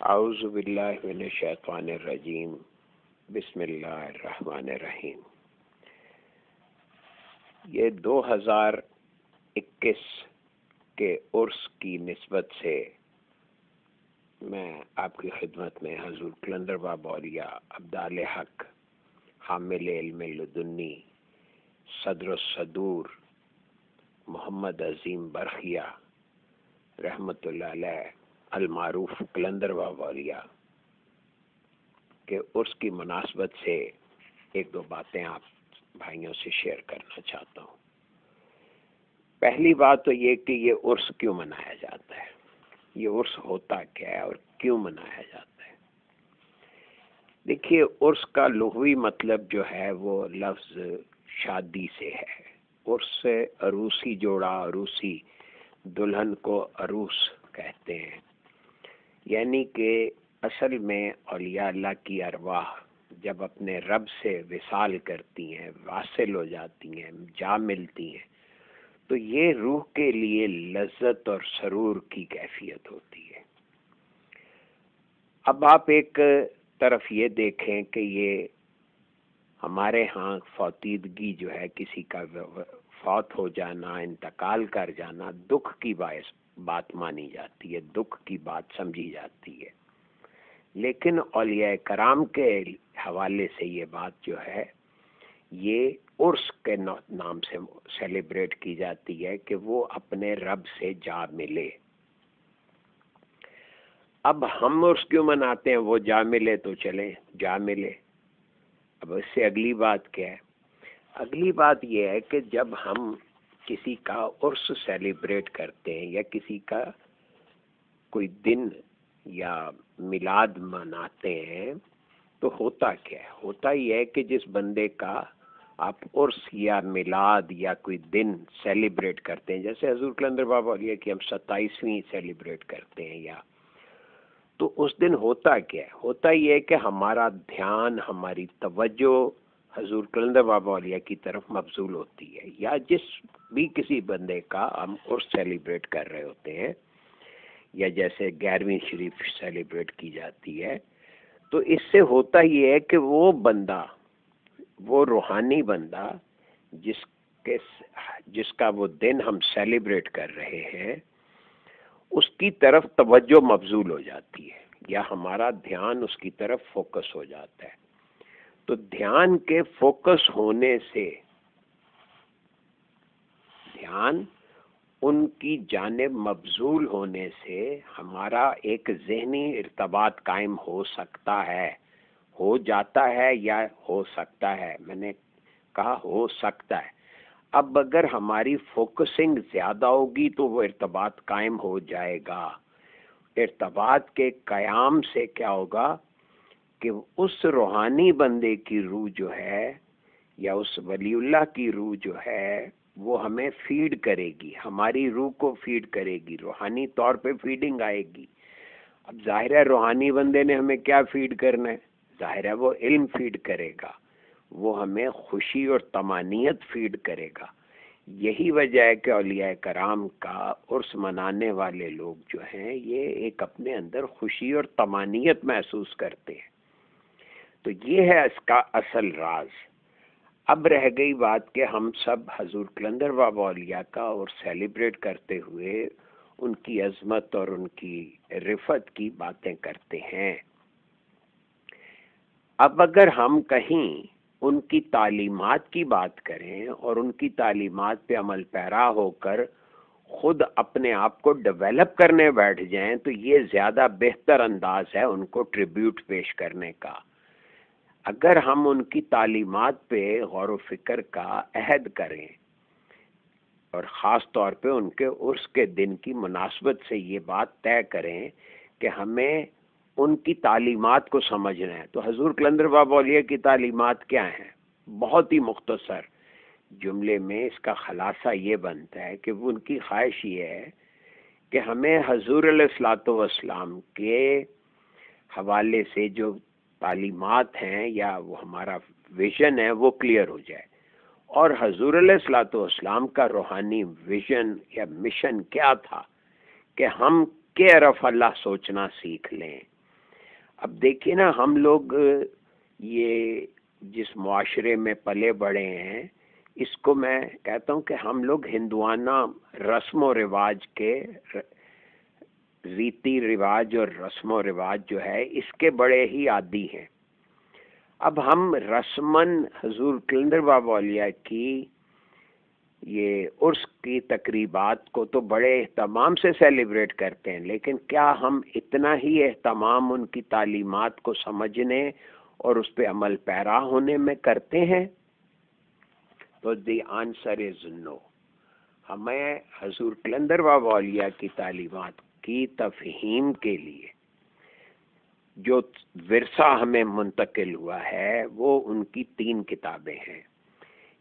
اعوذ باللہ من الشیطان الرجیم بسم اللہ الرحمن الرحیم۔ یہ 2021 کے عرس کی نسبت سے میں آپ کی خدمت میں حضور قلندر بابا اولیاء ابدال حق حامل علم لدنی صدر الصدور محمد عظیم برخیہ رحمۃ اللہ علیہ المعروف قلندر بابا اولیاء کے عرس کی مناسبت سے ایک دو باتیں آپ بھائیوں سے شیئر کرنا چاہتا ہوں۔ پہلی بات تو یہ کہ یہ عرس کیوں منایا جاتا ہے، یہ عرس ہوتا کیا ہے اور کیوں منایا جاتا ہے۔ دیکھیے، عرس کا لغوی مطلب جو ہے وہ لفظ شادی سے ہے۔ عرس سے عروسی جوڑا، عروسی دلہن کو عروس کہتے ہیں، یعنی کہ اصل میں اولیاء اللہ کی ارواح جب اپنے رب سے وصال کرتی ہیں، واصل ہو جاتی ہیں، جا ملتی ہیں، تو یہ روح کے لیے لذت اور سرور کی کیفیت ہوتی ہے۔ اب آپ ایک طرف یہ دیکھیں کہ یہ ہمارے ہاں فوتیدگی جو ہے، کسی کا فوت ہو جانا، انتقال کر جانا دکھ کی باعث بات مانی جاتی ہے، دکھ کی بات سمجھی جاتی ہے، لیکن اولیاء کرام کے حوالے سے یہ بات جو ہے یہ عرس کے نام سے سیلیبریٹ کی جاتی ہے کہ وہ اپنے رب سے جا ملے۔ اب ہم عرس کیوں مناتے ہیں؟ وہ جا ملے تو چلیں جا ملے۔ اب اس سے اگلی بات کیا ہے؟ اگلی بات یہ ہے کہ جب ہم کسی کا عرس سیلیبریٹ کرتے ہیں یا کسی کا کوئی دن یا میلاد مناتے ہیں تو ہوتا کیا ہے؟ ہوتا یہ ہے کہ جس بندے کا آپ عرس یا میلاد یا کوئی دن سیلیبریٹ کرتے ہیں، جیسے حضور قلندر بابا اولیاء کی ہم 27ویں سیلیبریٹ کرتے ہیں، یا تو اس دن ہوتا کیا ہے؟ ہوتا یہ ہے کہ ہمارا دھیان، ہماری توجہ حضور قلندر بابا اولیاء کی طرف مبذول ہوتی ہے، یا جس بھی کسی بندے کا ہم عرس سیلیبریٹ کر رہے ہوتے ہیں، یا جیسے 11ویں شریف سیلیبریٹ کی جاتی ہے، تو اس سے ہوتا یہ ہے کہ وہ بندہ، وہ روحانی بندہ جس کا وہ دن ہم سیلیبریٹ کر رہے ہیں، اس کی طرف توجہ مبذول ہو جاتی ہے، یا ہمارا دھیان اس کی طرف فوکس ہو جاتا ہے۔ تو دھیان کے فوکس ہونے سے، دھیان ان کی جانب مبذول ہونے سے ہمارا ایک ذہنی ارتباط قائم ہو سکتا ہے، ہو جاتا ہے یا ہو سکتا ہے، میں نے کہا ہو سکتا ہے۔ اب اگر ہماری فوکسنگ زیادہ ہوگی تو وہ ارتباط قائم ہو جائے گا۔ ارتباط کے قیام سے کیا ہوگا کہ اس روحانی بندے کی روح جو ہے، یا اس ولی اللہ کی روح جو ہے، وہ ہمیں فیڈ کرے گی، ہماری روح کو فیڈ کرے گی، روحانی طور پہ فیڈنگ آئے گی۔ اب ظاہر ہے روحانی بندے نے ہمیں کیا فیڈ کرنا ہے؟ ظاہر ہے وہ علم فیڈ کرے گا، وہ ہمیں خوشی اور طمانینت فیڈ کرے گا۔ یہی وجہ ہے کہ اولیاء کرام کا عرس منانے والے لوگ جو ہیں، یہ ایک اپنے اندر خوشی اور طمانینت محسوس کرتے ہیں۔ تو یہ ہے اس کا اصل راز۔ اب رہ گئی بات کہ ہم سب حضور قلندر بابا اولیاء کا اور سیلیبریٹ کرتے ہوئے ان کی عظمت اور ان کی رفعت کی باتیں کرتے ہیں۔ اب اگر ہم کہیں ان کی تعلیمات کی بات کریں اور ان کی تعلیمات پہ عمل پیرا ہو کر خود اپنے آپ کو ڈیولپ کرنے بیٹھ جائیں تو یہ زیادہ بہتر انداز ہے ان کو ٹریبیوٹ پیش کرنے کا۔ اگر ہم ان کی تعلیمات پہ غور و فکر کا عہد کریں اور خاص طور پہ ان کے عرس کے دن کی مناسبت سے یہ بات طے کریں کہ ہمیں ان کی تعلیمات کو سمجھنا ہے، تو حضور قلندر بابا اولیاء کی تعلیمات کیا ہیں؟ بہت ہی مختصر جملے میں اس کا خلاصہ یہ بنتا ہے کہ وہ ان کی خواہش یہ ہے کہ ہمیں حضور علیہ الصلوۃ والسلام کے حوالے سے جو تعلیمات ہیں یا وہ ہمارا ویژن ہے وہ کلیئر ہو جائے، اور حضور علیہ الصلوۃ والسلام کا روحانی ویژن یا مشن کیا تھا کہ ہم کیئر آف اللہ سوچنا سیکھ لیں، اب دیکھیے نا، ہم لوگ یہ جس معاشرے میں پلے بڑھے ہیں، اس کو میں کہتا ہوں کہ ہم لوگ ہندوانہ رسم و رواج کے، ریتی رواج اور رسم و رواج جو ہے اس کے بڑے ہی عادی ہیں۔ اب ہم رسماً حضور کلندر بابا اولیاء کی یہ عرس کی تقریبات کو تو بڑے اہتمام سے سیلیبریٹ کرتے ہیں، لیکن کیا ہم اتنا ہی اہتمام ان کی تعلیمات کو سمجھنے اور اس پہ عمل پیرا ہونے میں کرتے ہیں؟ تو دی آنسر از نو۔ ہمیں حضور کلندر بابا اولیاء کی تعلیمات کی تفہیم کے لیے جو ورثہ ہمیں منتقل ہوا ہے وہ ان کی 3 کتابیں ہیں۔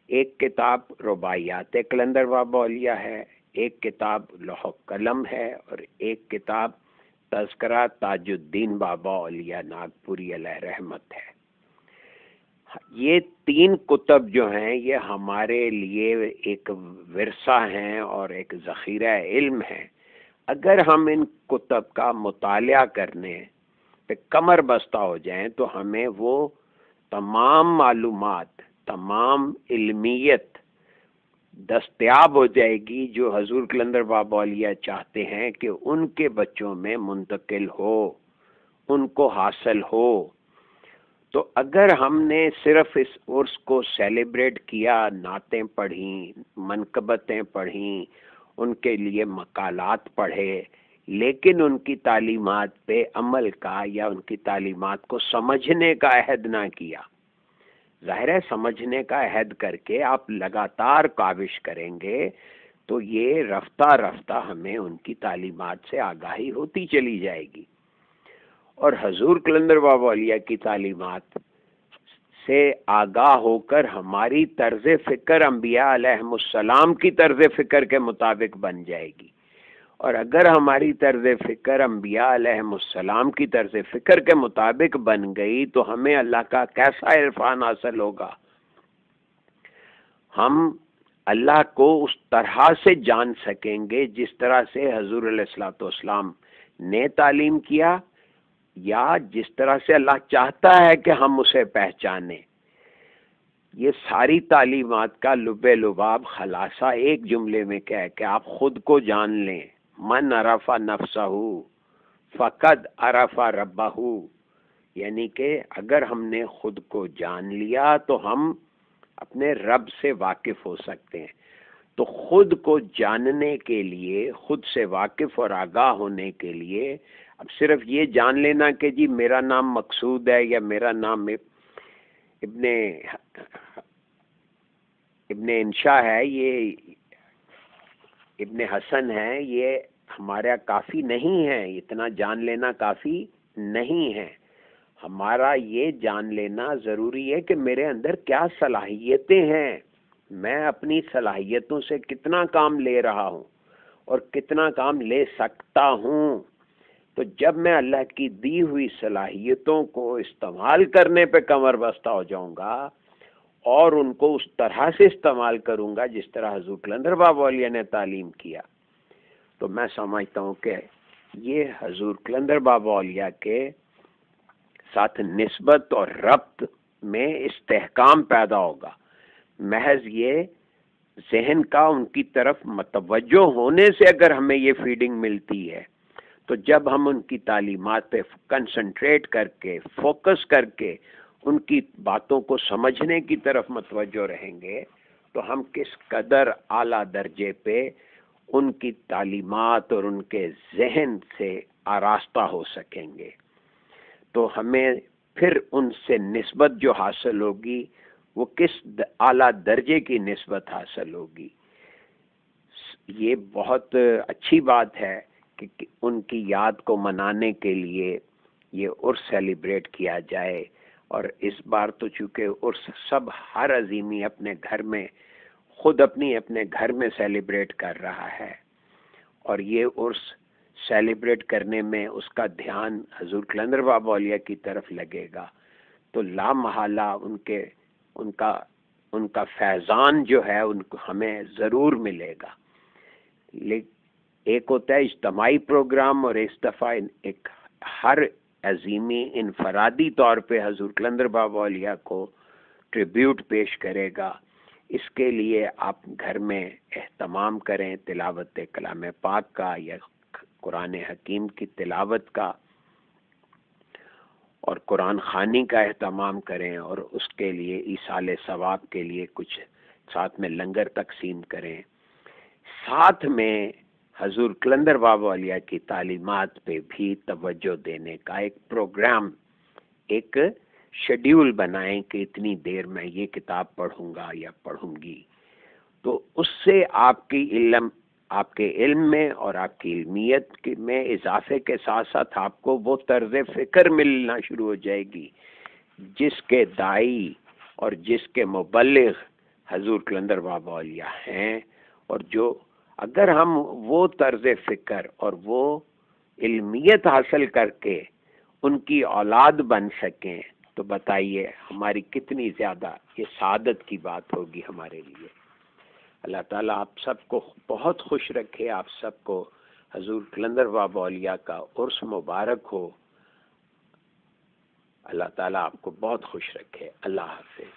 ایک کتاب رباعیات کلندر بابا اولیاء ہے، ایک کتاب لوح قلم ہے، اور ایک کتاب تذکرہ تاج الدین بابا اولیاء ناگپوری علیہ رحمت ہے۔ یہ 3 کتب جو ہیں یہ ہمارے لیے ایک ورثہ ہیں اور ایک ذخیرہ علم ہے۔ اگر ہم ان کتب کا مطالعہ کرنے پہ کمر بستہ ہو جائیں تو ہمیں وہ تمام معلومات، تمام علمیت دستیاب ہو جائے گی جو حضور کلندر بابا اولیاء چاہتے ہیں کہ ان کے بچوں میں منتقل ہو، ان کو حاصل ہو۔ تو اگر ہم نے صرف اس عرس کو سیلیبریٹ کیا، نعتیں پڑھیں، منقبتیں پڑھیں، ان کے لیے مقالات پڑھے، لیکن ان کی تعلیمات پہ عمل کا یا ان کی تعلیمات کو سمجھنے کا عہد نہ کیا، ظاہر ہے سمجھنے کا عہد کر کے آپ لگاتار کاوش کریں گے تو یہ رفتہ رفتہ ہمیں ان کی تعلیمات سے آگاہی ہوتی چلی جائے گی، اور حضور کلندر بابا اولیاء کی تعلیمات سے آگاہ ہو کر ہماری طرز فکر انبیاء علیہم السلام کی طرز فکر کے مطابق بن جائے گی، اور اگر ہماری طرز فکر انبیاء علیہم السلام کی طرز فکر کے مطابق بن گئی تو ہمیں اللہ کا کیسا عرفان حاصل ہوگا؟ ہم اللہ کو اس طرح سے جان سکیں گے جس طرح سے حضور علیہ الصلوۃ والسلام نے تعلیم کیا، یا جس طرح سے اللہ چاہتا ہے کہ ہم اسے پہچانیں۔ یہ ساری تعلیمات کا لب لباب خلاصہ ایک جملے میں کیا ہے کہ آپ خود کو جان لیں۔ من عرف نفسہ فقد عرف ربہ، یعنی کہ اگر ہم نے خود کو جان لیا تو ہم اپنے رب سے واقف ہو سکتے ہیں۔ تو خود کو جاننے کے لیے، خود سے واقف اور آگاہ ہونے کے لیے، اب صرف یہ جان لینا کہ جی میرا نام مقصود ہے یا میرا نام ابن انشا ہے، یہ ابن حسن ہے، یہ ہمارا کافی نہیں ہے، اتنا جان لینا کافی نہیں ہے۔ ہمارا یہ جان لینا ضروری ہے کہ میرے اندر کیا صلاحیتیں ہیں، میں اپنی صلاحیتوں سے کتنا کام لے رہا ہوں اور کتنا کام لے سکتا ہوں۔ تو جب میں اللہ کی دی ہوئی صلاحیتوں کو استعمال کرنے پہ کمر بستہ ہو جاؤں گا اور ان کو اس طرح سے استعمال کروں گا جس طرح حضور کلندر بابا اولیاء نے تعلیم کیا، تو میں سمجھتا ہوں کہ یہ حضور کلندر بابا اولیاء کے ساتھ نسبت اور ربط میں استحکام پیدا ہوگا۔ محض یہ ذہن کا ان کی طرف متوجہ ہونے سے اگر ہمیں یہ فیڈنگ ملتی ہے تو جب ہم ان کی تعلیمات پہ کنسنٹریٹ کر کے، فوکس کر کے ان کی باتوں کو سمجھنے کی طرف متوجہ رہیں گے تو ہم کس قدر اعلیٰ درجے پہ ان کی تعلیمات اور ان کے ذہن سے آراستہ ہو سکیں گے۔ تو ہمیں پھر ان سے نسبت جو حاصل ہوگی وہ کس اعلیٰ درجے کی نسبت حاصل ہوگی۔ یہ بہت اچھی بات ہے کہ ان کی یاد کو منانے کے لیے یہ عرس سیلیبریٹ کیا جائے، اور اس بار تو چونکہ عرس سب ہر عظیمی اپنے گھر میں خود اپنے گھر میں سیلیبریٹ کر رہا ہے، اور یہ عرس سیلیبریٹ کرنے میں اس کا دھیان حضور کلندر بابا اولیاء کی طرف لگے گا تو لا محالہ ان کا فیضان جو ہے ان کو ہمیں ضرور ملے گا۔ ایک ہوتا ہے اجتماعی پروگرام، اور اس دفعہ ایک ہر عظیمی انفرادی طور پہ حضور قلندر بابا اولیاء کو ٹریبیوٹ پیش کرے گا، اس کے لیے آپ گھر میں اہتمام کریں تلاوت کلام پاک کا یا قرآن حکیم کی تلاوت کا، اور قرآن خوانی کا اہتمام کریں، اور اس کے لیے ایصال ثواب کے لیے کچھ ساتھ میں لنگر تقسیم کریں، ساتھ میں حضور قلندر بابا اولیاء کی تعلیمات پہ بھی توجہ دینے کا ایک پروگرام، ایک شیڈیول بنائیں کہ اتنی دیر میں یہ کتاب پڑھوں گا یا پڑھوں گی. تو اس سے آپ کے علم میں اور آپ کی علمیت میں اضافے کے ساتھ ساتھ آپ کو وہ طرز فکر ملنا شروع ہو جائے گی جس کے داعی اور جس کے مبلغ حضور قلندر بابا اولیاء ہیں، اور جو اگر ہم وہ طرز فکر اور وہ علمیت حاصل کر کے ان کی اولاد بن سکیں تو بتائیے ہماری کتنی زیادہ یہ سعادت کی بات ہوگی ہمارے لیے. اللہ تعالیٰ آپ سب کو بہت خوش رکھے، آپ سب کو حضور قلندر بابا اولیاء کا عرس مبارک ہو. اللہ تعالیٰ آپ کو بہت خوش رکھے. اللہ حافظ.